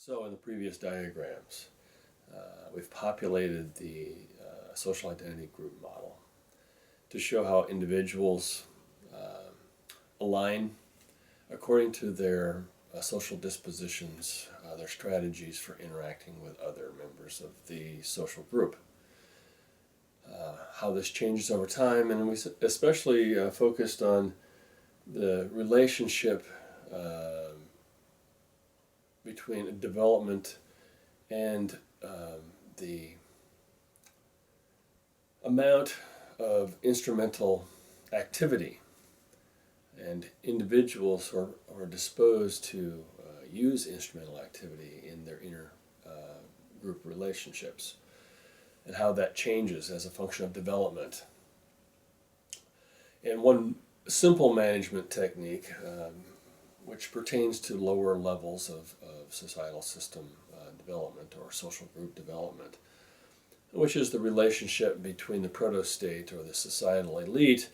So in the previous diagrams, we've populated the social identity group model to show how individuals align according to their social dispositions, their strategies for interacting with other members of the social group. How this changes over time, and we especially focused on the relationship between development and the amount of instrumental activity, and individuals are disposed to use instrumental activity in their inner group relationships, and how that changes as a function of development. And one simple management technique, which pertains to lower levels of societal system development or social group development, which is the relationship between the proto-state or the societal elite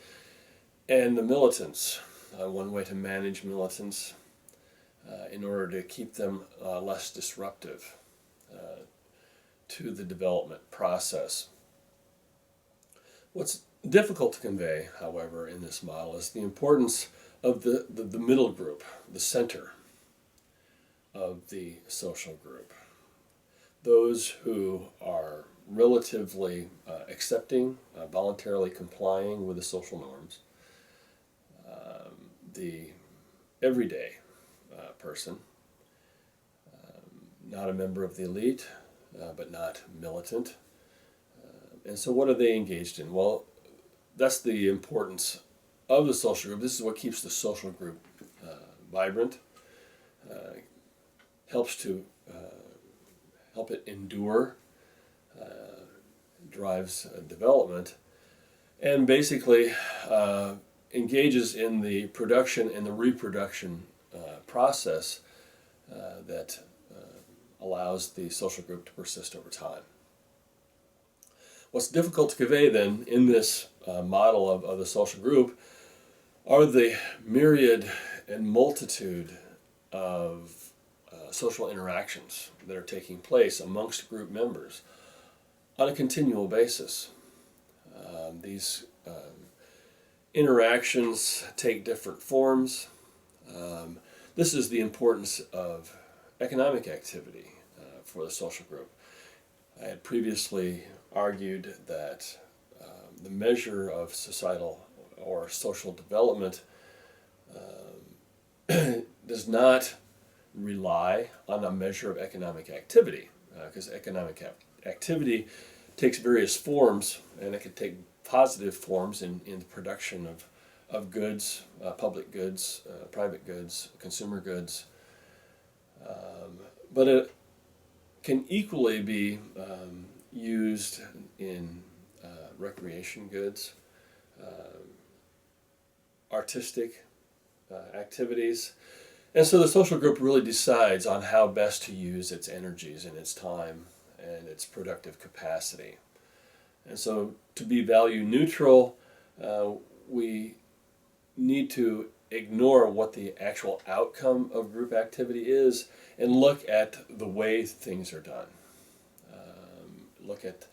and the militants. One way to manage militants in order to keep them less disruptive to the development process. What's difficult to convey, however, in this model is the importance of the middle group, the center of the social group. Those who are relatively accepting, voluntarily complying with the social norms, the everyday person, not a member of the elite, but not militant. And so what are they engaged in? Well, that's the importance of the social group. This is what keeps the social group vibrant, helps to help it endure, drives development, and basically engages in the production and the reproduction process that allows the social group to persist over time. What's difficult to convey then in this model of the social group are the myriad and multitude of social interactions that are taking place amongst group members on a continual basis. These interactions take different forms. This is the importance of economic activity for the social group. I had previously argued that the measure of societal or social development does not rely on a measure of economic activity, because economic activity takes various forms, and it can take positive forms in the production of goods, public goods, private goods, consumer goods, but it can equally be used in recreation goods, artistic activities. And so the social group really decides on how best to use its energies and its time and its productive capacity. And so to be value neutral, we need to ignore what the actual outcome of group activity is and look at the way things are done. Look at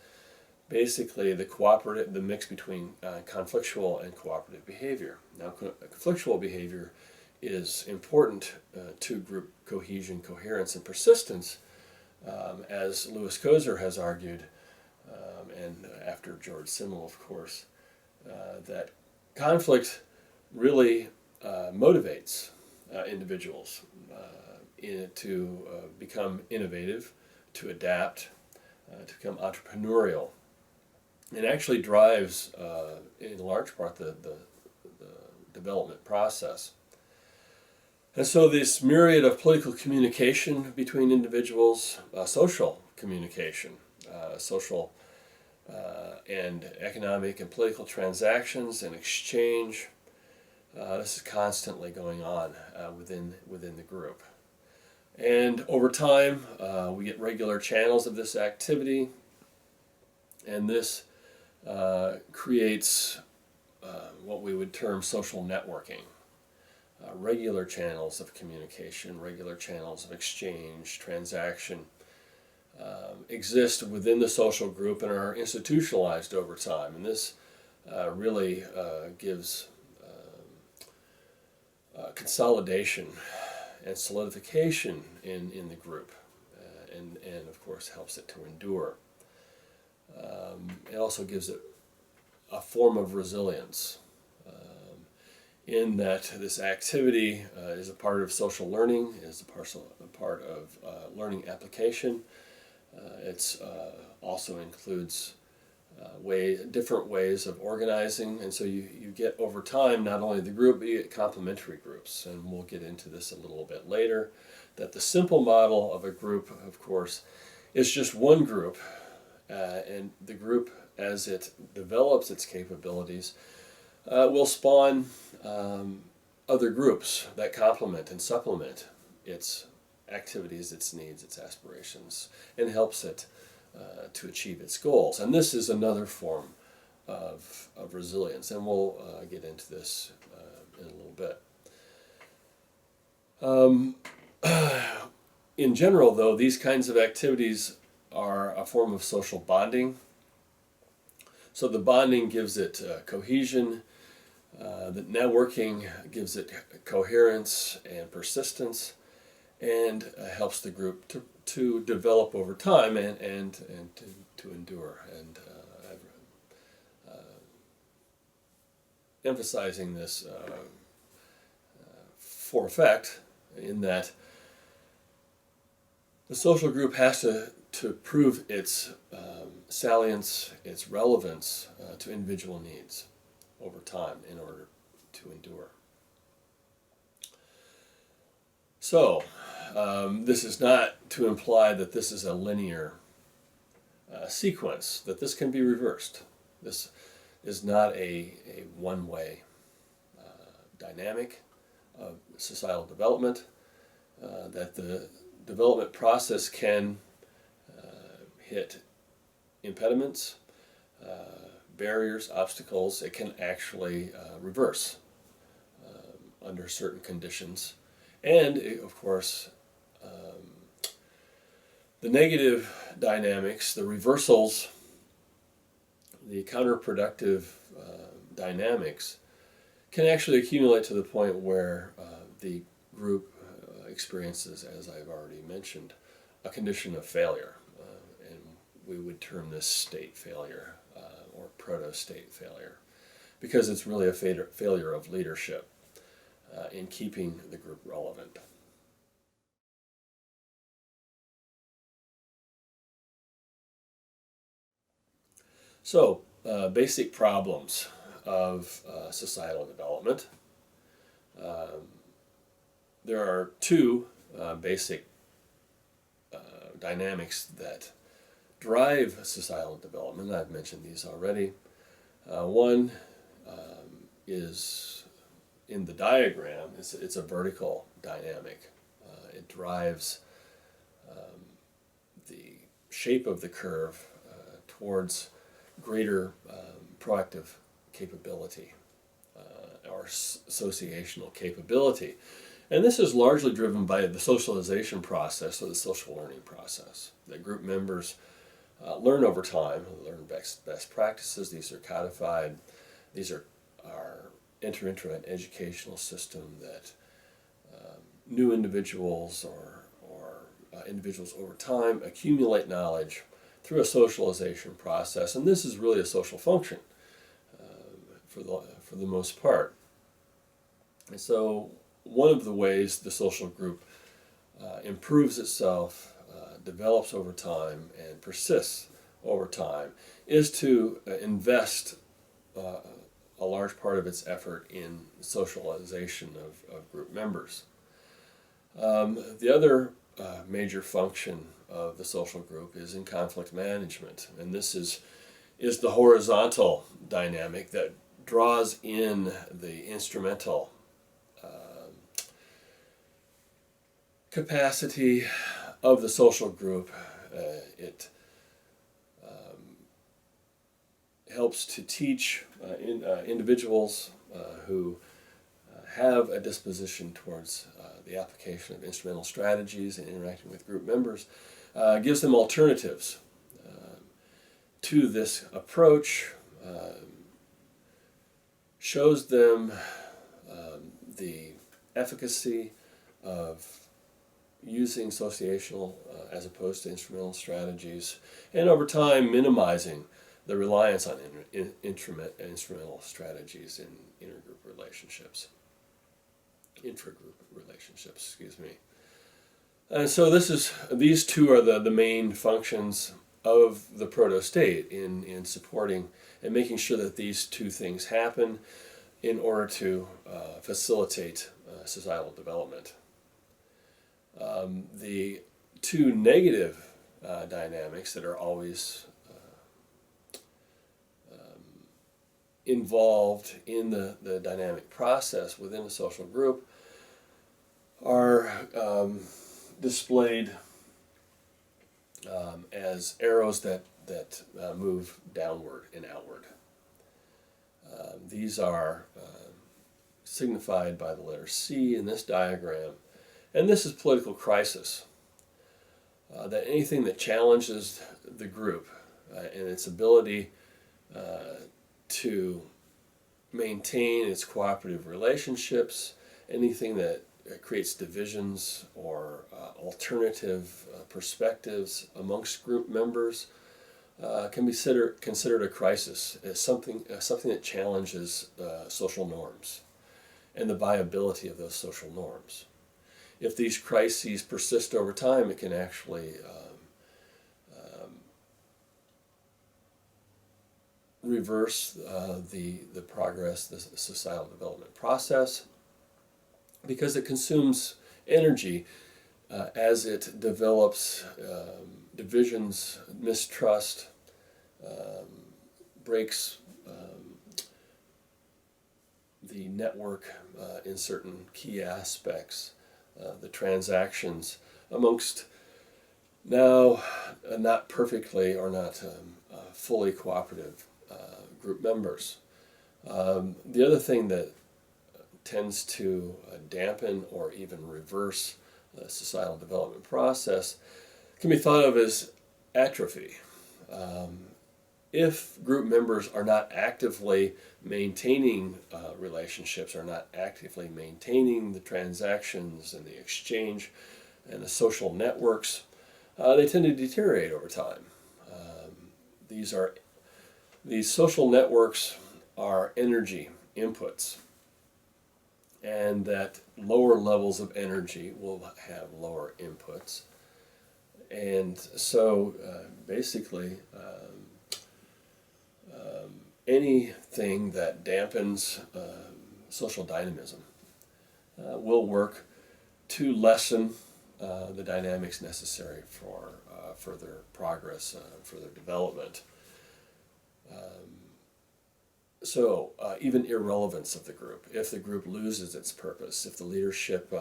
basically the mix between conflictual and cooperative behavior. Now, conflictual behavior is important to group cohesion, coherence, and persistence, as Louis Kozer has argued, and after George Simmel, of course, that conflict really motivates individuals to become innovative, to adapt, to become entrepreneurial, and actually drives, in large part, the development process. And so this myriad of political communication between individuals, social communication, social and economic and political transactions and exchange, this is constantly going on within the group. And over time, we get regular channels of this activity, and this creates what we would term social networking. regular channels of communication, regular channels of exchange, transaction, exist within the social group and are institutionalized over time. And this really gives consolidation and solidification in the group, and of course helps it to endure. It also gives it a form of resilience, in that this activity is a part of social learning, is a part of learning application. It also includes different ways of organizing, and so you get over time not only the group, but you get complementary groups, and we'll get into this a little bit later, that the simple model of a group, of course, is just one group, and the group, as it develops its capabilities, will spawn other groups that complement and supplement its activities, its needs, its aspirations, and helps it to achieve its goals. And this is another form of resilience, and we'll get into this in a little bit. In general, though, these kinds of activities are a form of social bonding. So the bonding gives it cohesion, the networking gives it coherence and persistence, and helps the group to develop over time and to endure. And emphasizing this for effect, in that the social group has to prove its salience, its relevance to individual needs over time in order to endure. So, this is not to imply that this is a linear sequence, that this can be reversed. This is not a one-way dynamic of societal development, that the development process can hit impediments, barriers, obstacles. It can actually reverse under certain conditions. And, of course, the negative dynamics, the reversals, the counterproductive dynamics can actually accumulate to the point where the group experiences, as I've already mentioned, a condition of failure. And we would term this state failure or proto-state failure, because it's really a failure of leadership in keeping the group relevant. So, basic problems of societal development. There are two basic dynamics that drive societal development. I've mentioned these already. One is in the diagram. It's a vertical dynamic. It drives the shape of the curve towards greater proactive capability or associational capability. And this is largely driven by the socialization process or the social learning process. The group members learn over time, learn best practices. These are codified. These are enter into an educational system that new individuals or individuals over time accumulate knowledge through a socialization process, and this is really a social function for the most part. And so one of the ways the social group improves itself, develops over time, and persists over time is to invest a large part of its effort in socialization of group members. The other major function of the social group is in conflict management, and this is the horizontal dynamic that draws in the instrumental capacity of the social group. It helps to teach individuals who have a disposition towards the application of instrumental strategies and interacting with group members, gives them alternatives to this approach, shows them the efficacy of using associational as opposed to instrumental strategies, and over time minimizing the reliance on instrumental strategies in intragroup relationships, excuse me. And so these two are the main functions of the proto-state in supporting and making sure that these two things happen in order to facilitate societal development. The two negative dynamics that are always involved in the dynamic process within a social group are displayed as arrows that move downward and outward. These are signified by the letter C in this diagram, and this is political crisis. That anything that challenges the group and its ability to maintain its cooperative relationships, anything that creates divisions or alternative perspectives amongst group members, can be considered a crisis, as something that challenges social norms and the viability of those social norms. If these crises persist over time, it can actually reverse the progress, the societal development process, because it consumes energy as it develops divisions, mistrust, breaks the network in certain key aspects, the transactions amongst now not perfectly or not fully cooperative group members. The other thing that tends to dampen or even reverse the societal development process can be thought of as atrophy. If group members are not actively maintaining relationships, are not actively maintaining the transactions and the exchange and the social networks, they tend to deteriorate over time. These social networks are energy inputs, and that lower levels of energy will have lower inputs. And so basically anything that dampens social dynamism will work to lessen the dynamics necessary for further progress, further development. So even irrelevance of the group, if the group loses its purpose, if the leadership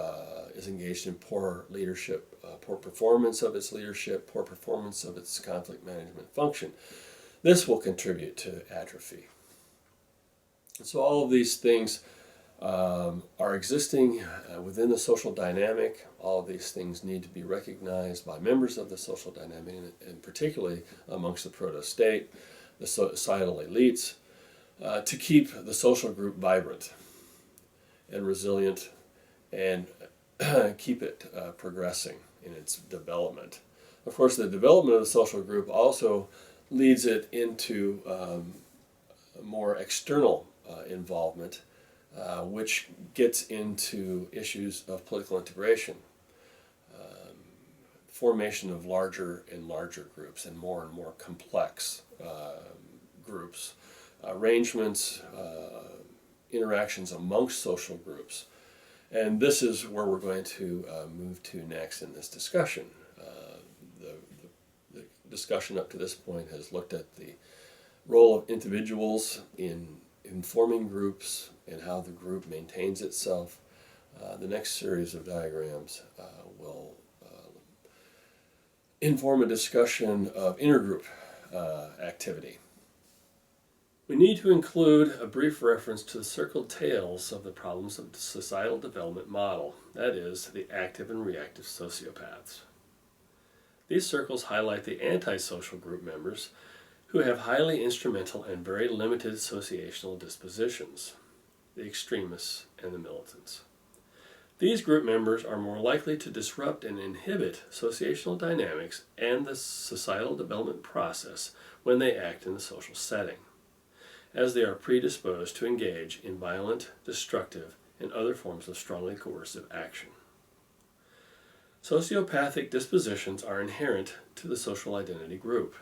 is engaged in poor leadership, poor performance of its leadership, poor performance of its conflict management function, this will contribute to atrophy. So all of these things are existing within the social dynamic. All of these things need to be recognized by members of the social dynamic, and particularly amongst the proto-state, the societal elites, to keep the social group vibrant and resilient and keep it progressing in its development. Of course, the development of the social group also leads it into more external involvement, which gets into issues of political integration, formation of larger and larger groups and more complex groups, arrangements, interactions amongst social groups. And this is where we're going to move to next in this discussion. The discussion up to this point has looked at the role of individuals in forming groups and how the group maintains itself. The next series of diagrams will inform a discussion of intergroup activity. We need to include a brief reference to the circled tails of the problems of the societal development model, that is, the active and reactive sociopaths. These circles highlight the antisocial group members who have highly instrumental and very limited associational dispositions, the extremists and the militants. These group members are more likely to disrupt and inhibit associational dynamics and the societal development process when they act in the social setting, as they are predisposed to engage in violent, destructive, and other forms of strongly coercive action. Sociopathic dispositions are inherent to the social identity group.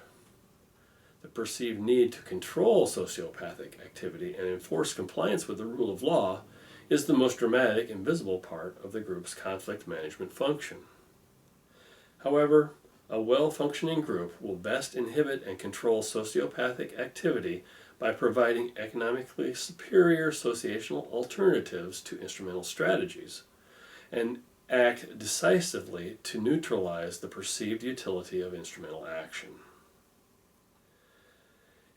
The perceived need to control sociopathic activity and enforce compliance with the rule of law is the most dramatic and visible part of the group's conflict management function. However, a well-functioning group will best inhibit and control sociopathic activity by providing economically superior associational alternatives to instrumental strategies, and act decisively to neutralize the perceived utility of instrumental action.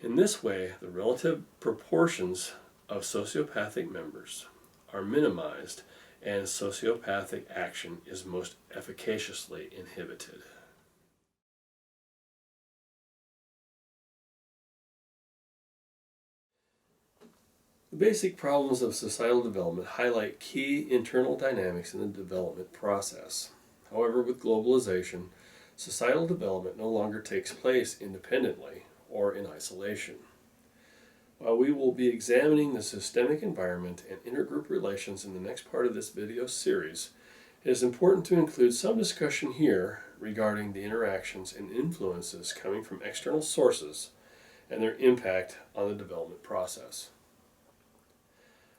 In this way, the relative proportions of sociopathic members are minimized and sociopathic action is most efficaciously inhibited. The basic problems of societal development highlight key internal dynamics in the development process. However, with globalization, societal development no longer takes place independently or in isolation. While we will be examining the systemic environment and intergroup relations in the next part of this video series, it is important to include some discussion here regarding the interactions and influences coming from external sources and their impact on the development process.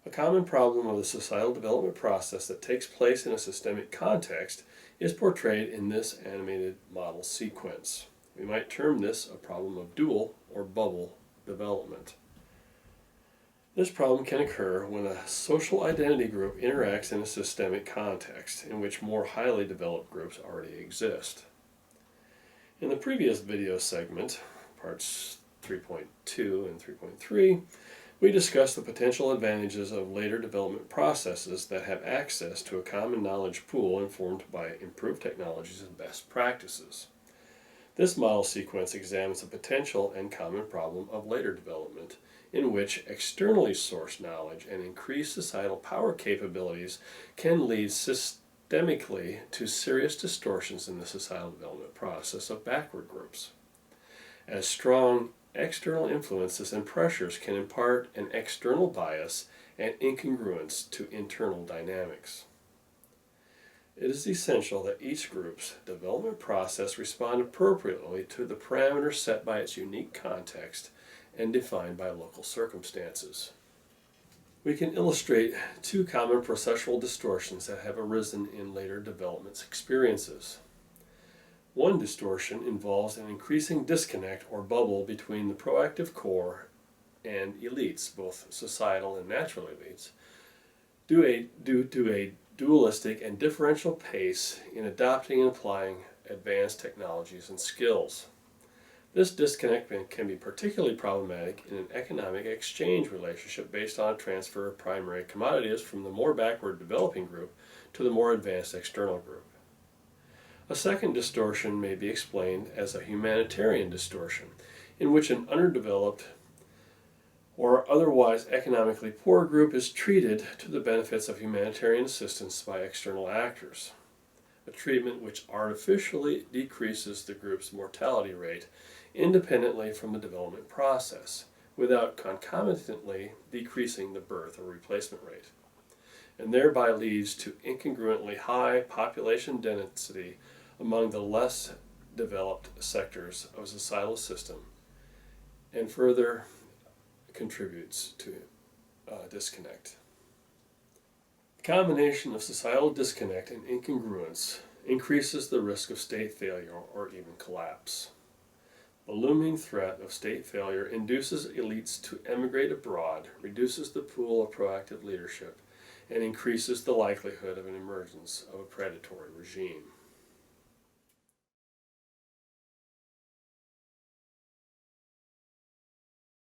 A common problem of the societal development process that takes place in a systemic context is portrayed in this animated model sequence. We might term this a problem of dual or bubble development. This problem can occur when a social identity group interacts in a systemic context in which more highly developed groups already exist. In the previous video segment, parts 3.2 and 3.3, we discussed the potential advantages of later development processes that have access to a common knowledge pool informed by improved technologies and best practices. This model sequence examines the potential and common problem of later development, in which externally sourced knowledge and increased societal power capabilities can lead systemically to serious distortions in the societal development process of backward groups, as strong external influences and pressures can impart an external bias and incongruence to internal dynamics. It is essential that each group's development process respond appropriately to the parameters set by its unique context and defined by local circumstances. We can illustrate two common processual distortions that have arisen in later development experiences. One distortion involves an increasing disconnect or bubble between the proactive core and elites, both societal and natural elites, due to a dualistic and differential pace in adopting and applying advanced technologies and skills. This disconnect can be particularly problematic in an economic exchange relationship based on a transfer of primary commodities from the more backward developing group to the more advanced external group. A second distortion may be explained as a humanitarian distortion, in which an underdeveloped or otherwise economically poor group is treated to the benefits of humanitarian assistance by external actors, a treatment which artificially decreases the group's mortality rate independently from the development process, without concomitantly decreasing the birth or replacement rate, and thereby leads to incongruently high population density among the less developed sectors of a societal system, and further contributes to disconnect. The combination of societal disconnect and incongruence increases the risk of state failure or even collapse. The looming threat of state failure induces elites to emigrate abroad, reduces the pool of proactive leadership, and increases the likelihood of an emergence of a predatory regime.